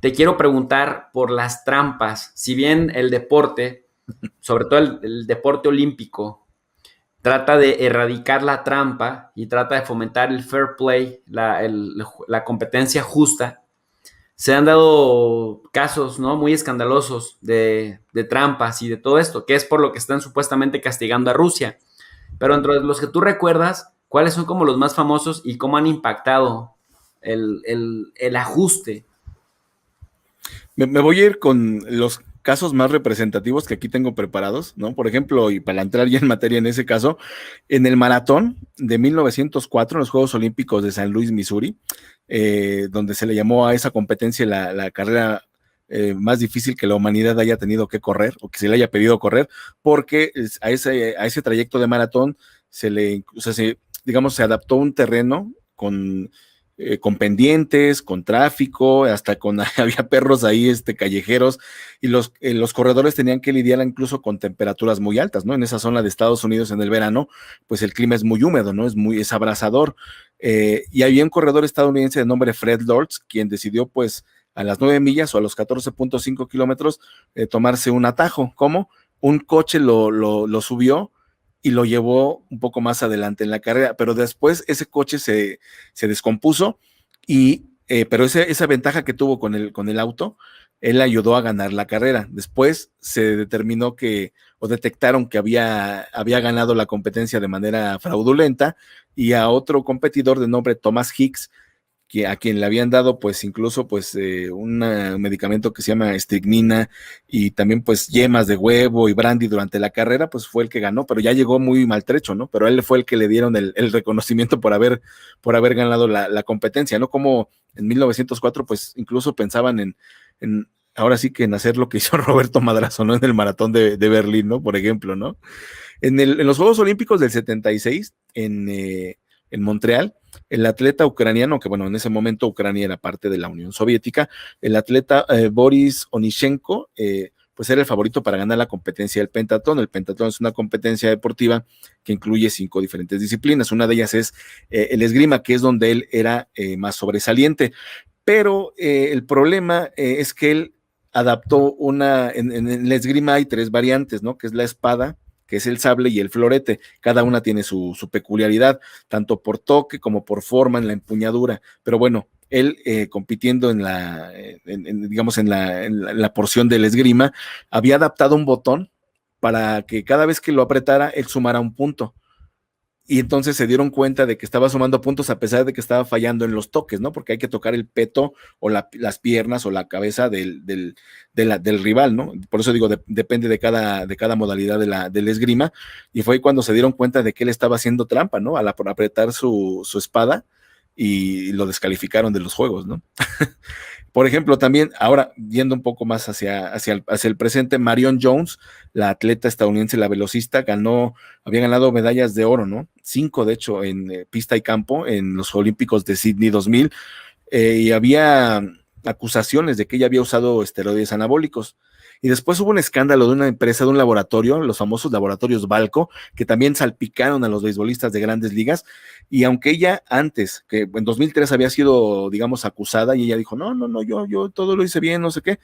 te quiero preguntar por las trampas. Si bien el deporte, sobre todo el deporte olímpico, trata de erradicar la trampa y trata de fomentar el fair play, la competencia justa, se han dado casos, ¿no?, muy escandalosos de trampas y de todo esto, que es por lo que están supuestamente castigando a Rusia. Pero entre los que tú recuerdas, ¿cuáles son como los más famosos y cómo han impactado el ajuste? Me voy a ir con los casos más representativos que aquí tengo preparados, ¿no? Por ejemplo, y para entrar ya en materia en ese caso, en el maratón de 1904, en los Juegos Olímpicos de San Luis, Missouri, donde se le llamó a esa competencia la carrera más difícil que la humanidad haya tenido que correr o que se le haya pedido correr, porque a ese trayecto de maratón digamos, se adaptó un terreno con pendientes, con tráfico, hasta había perros ahí callejeros, y los corredores tenían que lidiar incluso con temperaturas muy altas, ¿no? En esa zona de Estados Unidos en el verano, pues el clima es muy húmedo, ¿no? Es abrasador. Y había un corredor estadounidense de nombre Fred Lords, quien decidió, pues, a las 9 millas o a los 14.5 kilómetros, tomarse un atajo. ¿Cómo? Un coche lo subió y lo llevó un poco más adelante en la carrera, pero después ese coche se descompuso, pero esa ventaja que tuvo con el auto, él ayudó a ganar la carrera. Después se determinó o detectaron que había ganado la competencia de manera fraudulenta, y a otro competidor de nombre Thomas Hicks, a quien le habían dado pues incluso pues un medicamento que se llama estricnina, y también pues yemas de huevo y brandy durante la carrera, pues fue el que ganó, pero ya llegó muy maltrecho, ¿no? Pero a él fue el que le dieron el reconocimiento por haber ganado la competencia, ¿no? Como en 1904 pues incluso pensaban en ahora sí que en hacer lo que hizo Roberto Madrazo, ¿no? En el maratón de Berlín, ¿no? Por ejemplo, ¿no? En los Juegos Olímpicos del 76, en Montreal, el atleta ucraniano, que bueno, en ese momento Ucrania era parte de la Unión Soviética, el atleta Boris Onyshenko, pues era el favorito para ganar la competencia del pentatlón. El pentatlón es una competencia deportiva que incluye 5 diferentes disciplinas. Una de ellas es el esgrima, que es donde él era más sobresaliente. Pero el problema es que él adaptó en el esgrima hay 3 variantes, ¿no? Que es la espada, que es el sable, y el florete. Cada una tiene su peculiaridad, tanto por toque como por forma en la empuñadura. Pero bueno, él compitiendo digamos, en la porción del esgrima, había adaptado un botón para que cada vez que lo apretara, él sumara un punto. Y entonces se dieron cuenta de que estaba sumando puntos a pesar de que estaba fallando en los toques, ¿no? Porque hay que tocar el peto o las piernas o la cabeza del rival, ¿no? Por eso digo, depende de cada modalidad del esgrima. Y fue cuando se dieron cuenta de que él estaba haciendo trampa, ¿no? Al apretar su espada, y lo descalificaron de los juegos, ¿no? Por ejemplo, también, ahora yendo un poco más hacia el presente, Marion Jones, la atleta estadounidense, la velocista, había ganado medallas de oro, ¿no? 5, de hecho, en pista y campo, en los Olímpicos de Sydney 2000, y había acusaciones de que ella había usado esteroides anabólicos. Y después hubo un escándalo de una empresa, de un laboratorio, los famosos laboratorios Balco, que también salpicaron a los beisbolistas de grandes ligas. Y aunque ella antes, que en 2003 había sido, digamos, acusada, y ella dijo, no, yo todo lo hice bien, no sé qué,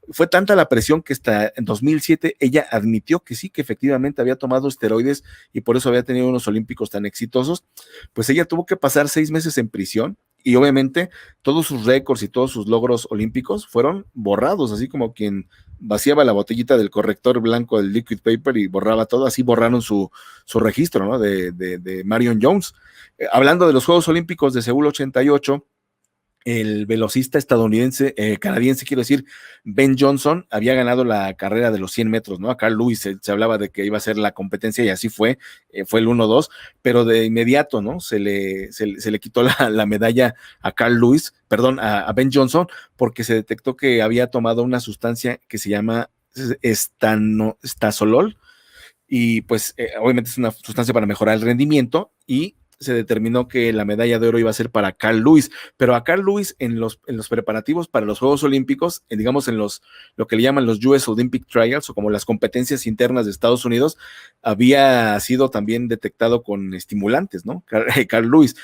fue tanta la presión que hasta en 2007 ella admitió que sí, que efectivamente había tomado esteroides y por eso había tenido unos olímpicos tan exitosos. Pues ella tuvo que pasar 6 meses en prisión, y obviamente todos sus récords y todos sus logros olímpicos fueron borrados, así como quien vaciaba la botellita del corrector blanco del liquid paper y borraba todo. Así borraron su registro, ¿no? de Marion Jones. Hablando de los Juegos Olímpicos de Seúl 88, el velocista estadounidense, canadiense, quiero decir, Ben Johnson, había ganado la carrera de los 100 metros, ¿no? A Carl Lewis se hablaba de que iba a ser la competencia, y así fue el 1-2, pero de inmediato, ¿no? Se le quitó la medalla a Carl Lewis, perdón, a Ben Johnson, porque se detectó que había tomado una sustancia que se llama estazolol, y pues obviamente es una sustancia para mejorar el rendimiento, y se determinó que la medalla de oro iba a ser para Carl Lewis, pero a Carl Lewis en los preparativos para los Juegos Olímpicos, digamos en lo que le llaman los US Olympic Trials, o como las competencias internas de Estados Unidos, había sido también detectado con estimulantes, ¿no? Carl Lewis.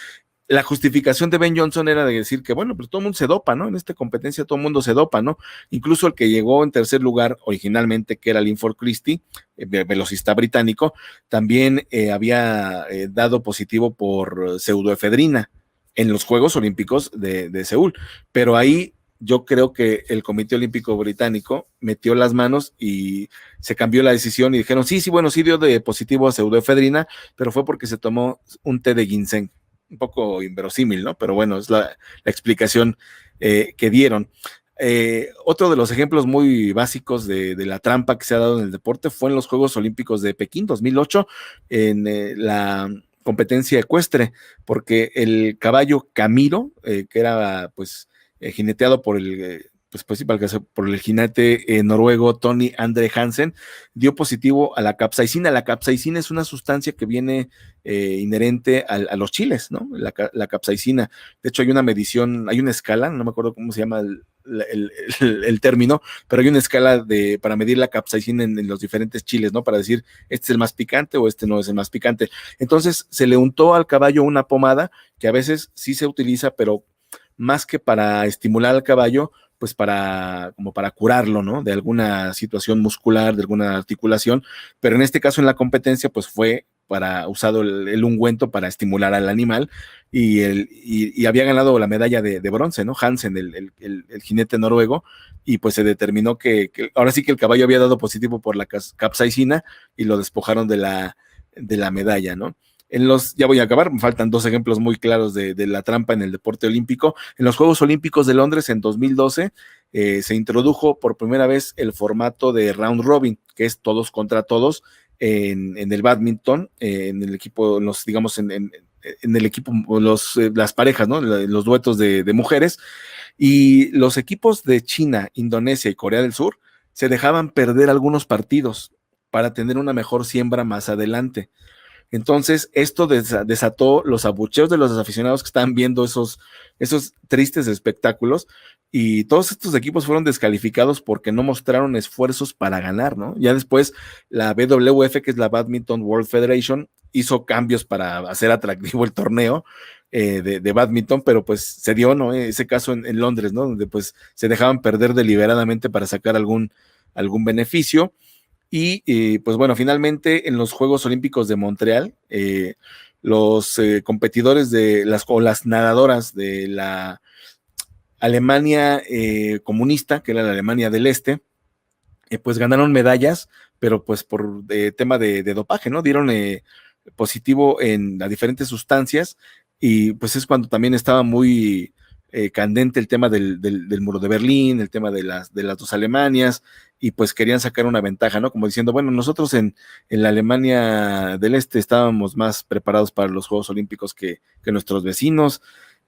la justificación de Ben Johnson era de decir que, bueno, pues todo el mundo se dopa, ¿no? En esta competencia todo el mundo se dopa, ¿no? Incluso el que llegó en tercer lugar originalmente, que era Linford Christie, velocista británico, también había dado positivo por pseudoefedrina en los Juegos Olímpicos de Seúl. Pero ahí yo creo que el Comité Olímpico Británico metió las manos y se cambió la decisión y dijeron, sí, bueno, sí dio de positivo a pseudoefedrina, pero fue porque se tomó un té de ginseng. Un poco inverosímil, ¿no? Pero bueno, es la explicación que dieron. Otro de los ejemplos muy básicos de la trampa que se ha dado en el deporte fue en los Juegos Olímpicos de Pekín 2008, en la competencia ecuestre, porque el caballo Camiro, que era pues jineteado por el por el jinete noruego Tony Andre Hansen, dio positivo a la capsaicina. La capsaicina es una sustancia que viene inherente a los chiles, ¿no? La capsaicina. De hecho, hay una medición, hay una escala, no me acuerdo cómo se llama el término, pero hay una escala para medir la capsaicina en los diferentes chiles, ¿no? Para decir, este es el más picante o este no es el más picante. Entonces, se le untó al caballo una pomada que a veces sí se utiliza, pero más que para estimular al caballo, pues como para curarlo, ¿no? De alguna situación muscular, de alguna articulación, pero en este caso en la competencia, pues fue usado el ungüento para estimular al animal y había ganado la medalla de bronce, ¿no? Hansen, el jinete noruego, y pues se determinó que ahora sí que el caballo había dado positivo por la capsaicina y lo despojaron de la medalla, ¿no? Ya voy a acabar, me faltan dos ejemplos muy claros de la trampa en el deporte olímpico. En los Juegos Olímpicos de Londres en 2012 se introdujo por primera vez el formato de round robin, que es todos contra todos en el bádminton, en el equipo, digamos, en el equipo, las parejas, ¿no? Los duetos de mujeres, y los equipos de China, Indonesia y Corea del Sur se dejaban perder algunos partidos para tener una mejor siembra más adelante. Entonces, esto desató los abucheos de los aficionados que estaban viendo esos tristes espectáculos, y todos estos equipos fueron descalificados porque no mostraron esfuerzos para ganar, ¿no? Ya después la WWF, que es la Badminton World Federation, hizo cambios para hacer atractivo el torneo de badminton, pero pues se dio, ¿no? Ese caso en Londres, ¿no? Donde pues se dejaban perder deliberadamente para sacar algún beneficio. Y pues bueno, finalmente en los Juegos Olímpicos de Montreal, los competidores o las nadadoras de la Alemania comunista, que era la Alemania del Este, pues ganaron medallas, pero pues por tema de dopaje, ¿no? Dieron positivo a diferentes sustancias, y pues es cuando también estaba muy candente el tema del muro de Berlín, el tema de las dos Alemanias, y pues querían sacar una ventaja, ¿no? Como diciendo, bueno, nosotros en la Alemania del Este estábamos más preparados para los Juegos Olímpicos que nuestros vecinos,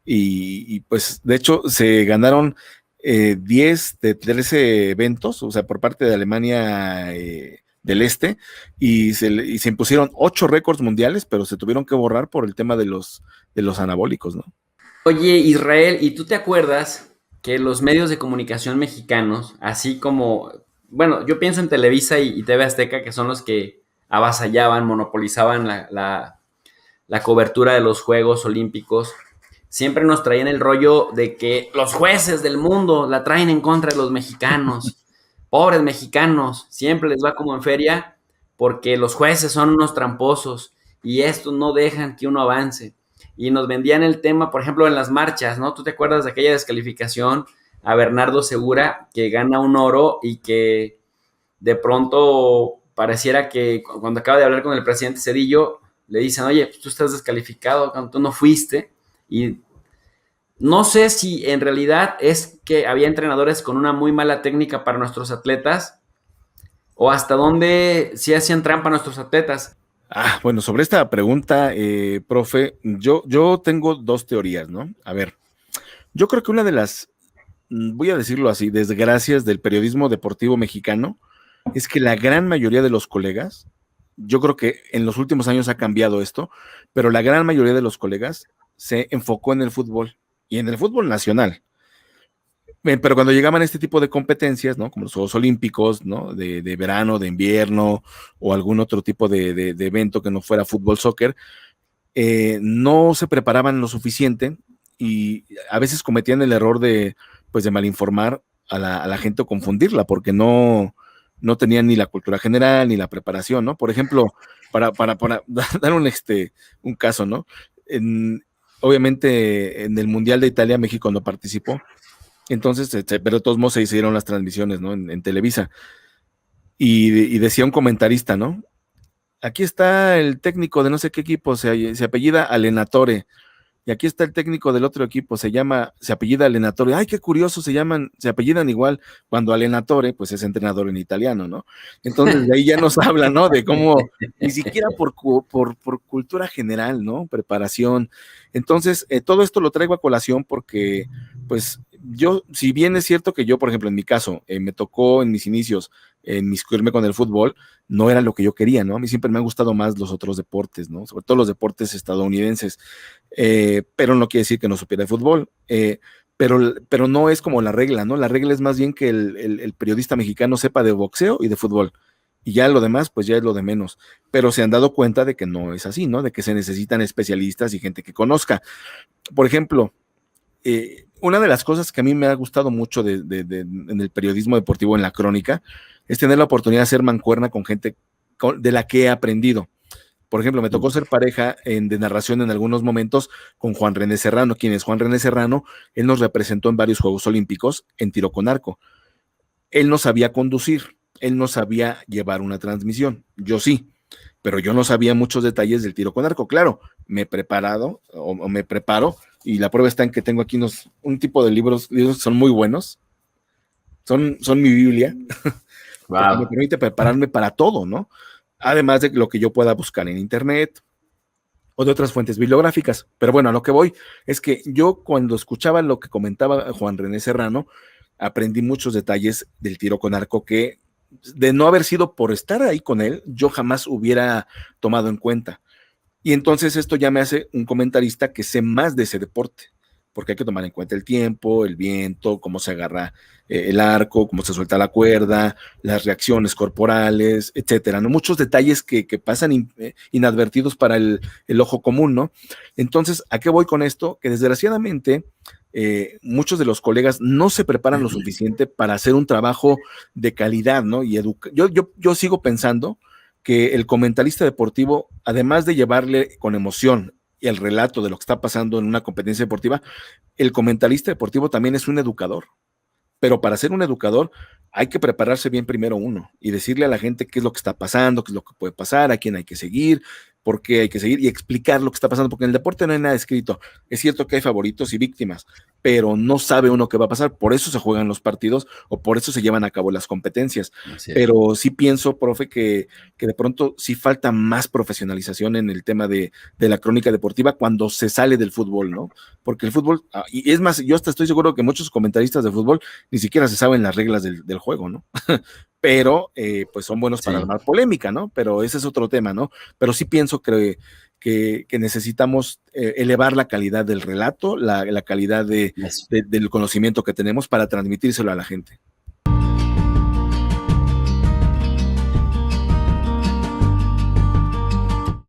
y pues de hecho se ganaron 10 de 13 eventos, o sea, por parte de Alemania del Este, y se impusieron 8 récords mundiales, pero se tuvieron que borrar por el tema de los anabólicos, ¿no? Oye, Israel, ¿y tú te acuerdas que los medios de comunicación mexicanos, así como, bueno, yo pienso en Televisa y TV Azteca, que son los que avasallaban, monopolizaban la cobertura de los Juegos Olímpicos, siempre nos traían el rollo de que los jueces del mundo la traen en contra de los mexicanos, pobres mexicanos, siempre les va como en feria porque los jueces son unos tramposos y estos no dejan que uno avance. Y nos vendían el tema, por ejemplo, en las marchas, ¿no? ¿Tú te acuerdas de aquella descalificación a Bernardo Segura, que gana un oro y que de pronto pareciera que cuando acaba de hablar con el presidente Zedillo, le dicen, oye, pues tú estás descalificado, tú no fuiste? Y no sé si en realidad es que había entrenadores con una muy mala técnica para nuestros atletas o hasta dónde sí hacían trampa nuestros atletas. Bueno, sobre esta pregunta, profe, yo tengo dos teorías, ¿no? A ver, yo creo que una de las, voy a decirlo así, desgracias del periodismo deportivo mexicano es que la gran mayoría de los colegas, yo creo que en los últimos años ha cambiado esto, pero la gran mayoría de los colegas se enfocó en el fútbol y en el fútbol nacional. Pero cuando llegaban a este tipo de competencias, ¿no? Como los Juegos Olímpicos, ¿no? De verano, de invierno, o algún otro tipo de evento que no fuera fútbol, soccer, no se preparaban lo suficiente y a veces cometían el error de, pues, de malinformar a la gente o confundirla, porque no tenían ni la cultura general ni la preparación, ¿no? Por ejemplo, para dar un caso, ¿no? Obviamente en el Mundial de Italia, México no participó, entonces, pero de todos modos se hicieron las transmisiones, ¿no? En Televisa. Y decía un comentarista, ¿no? Aquí está el técnico de no sé qué equipo, se apellida Allenatore. Y aquí está el técnico del otro equipo, se apellida Allenatore. Ay, qué curioso, se apellidan igual, cuando Allenatore, pues es entrenador en italiano, ¿no? Entonces de ahí ya nos habla, ¿no? De cómo, ni siquiera por cultura general, ¿no? Preparación. Entonces, todo esto lo traigo a colación porque, pues, yo, si bien es cierto que yo, por ejemplo, en mi caso, me tocó en mis inicios inmiscuirme con el fútbol, no era lo que yo quería, ¿no? A mí siempre me han gustado más los otros deportes, ¿no? Sobre todo los deportes estadounidenses. Pero no quiere decir que no supiera de fútbol, pero no es como la regla, ¿no? La regla es más bien que el periodista mexicano sepa de boxeo y de fútbol, y ya lo demás, pues ya es lo de menos, pero se han dado cuenta de que no es así, ¿no? De que se necesitan especialistas y gente que conozca. Por ejemplo, una de las cosas que a mí me ha gustado mucho en el periodismo deportivo, en la crónica, es tener la oportunidad de hacer mancuerna con gente de la que he aprendido. Por ejemplo, me tocó ser pareja de narración en algunos momentos con Juan René Serrano. ¿Quién es Juan René Serrano? Él nos representó en varios Juegos Olímpicos en tiro con arco. Él no sabía conducir, él no sabía llevar una transmisión. Yo sí, pero yo no sabía muchos detalles del tiro con arco. Claro, me he preparado o me preparo, y la prueba está en que tengo aquí un tipo de libros que son muy buenos. Son mi Biblia, porque me permite prepararme para todo, ¿no? Además de lo que yo pueda buscar en internet o de otras fuentes bibliográficas. Pero bueno, a lo que voy es que yo, cuando escuchaba lo que comentaba Juan René Serrano, aprendí muchos detalles del tiro con arco que, de no haber sido por estar ahí con él, yo jamás hubiera tomado en cuenta. Y entonces esto ya me hace un comentarista que sé más de ese deporte, porque hay que tomar en cuenta el tiempo, el viento, cómo se agarra el arco, cómo se suelta la cuerda, las reacciones corporales, etcétera, ¿no? Muchos detalles que pasan inadvertidos para el ojo común, ¿no? Entonces, ¿a qué voy con esto? Que desgraciadamente muchos de los colegas no se preparan lo suficiente para hacer un trabajo de calidad, ¿no? Y yo sigo pensando que el comentarista deportivo, además de llevarle con emoción y el relato de lo que está pasando en una competencia deportiva, el comentarista deportivo también es un educador. Pero para ser un educador hay que prepararse bien primero uno y decirle a la gente qué es lo que está pasando, qué es lo que puede pasar, a quién hay que seguir, por qué hay que seguir, y explicar lo que está pasando, porque en el deporte no hay nada escrito. Es cierto que hay favoritos y víctimas, pero no sabe uno qué va a pasar. Por eso se juegan los partidos o por eso se llevan a cabo las competencias. Pero sí pienso, profe, que de pronto sí falta más profesionalización en el tema de la crónica deportiva cuando se sale del fútbol, ¿no? Porque el fútbol, y es más, yo hasta estoy seguro que muchos comentaristas de fútbol ni siquiera se saben las reglas del juego, ¿no? Pero pues son buenos para armar polémica, ¿no? Pero ese es otro tema, ¿no? Pero sí pienso que necesitamos elevar la calidad del relato, la calidad del conocimiento que tenemos para transmitírselo a la gente.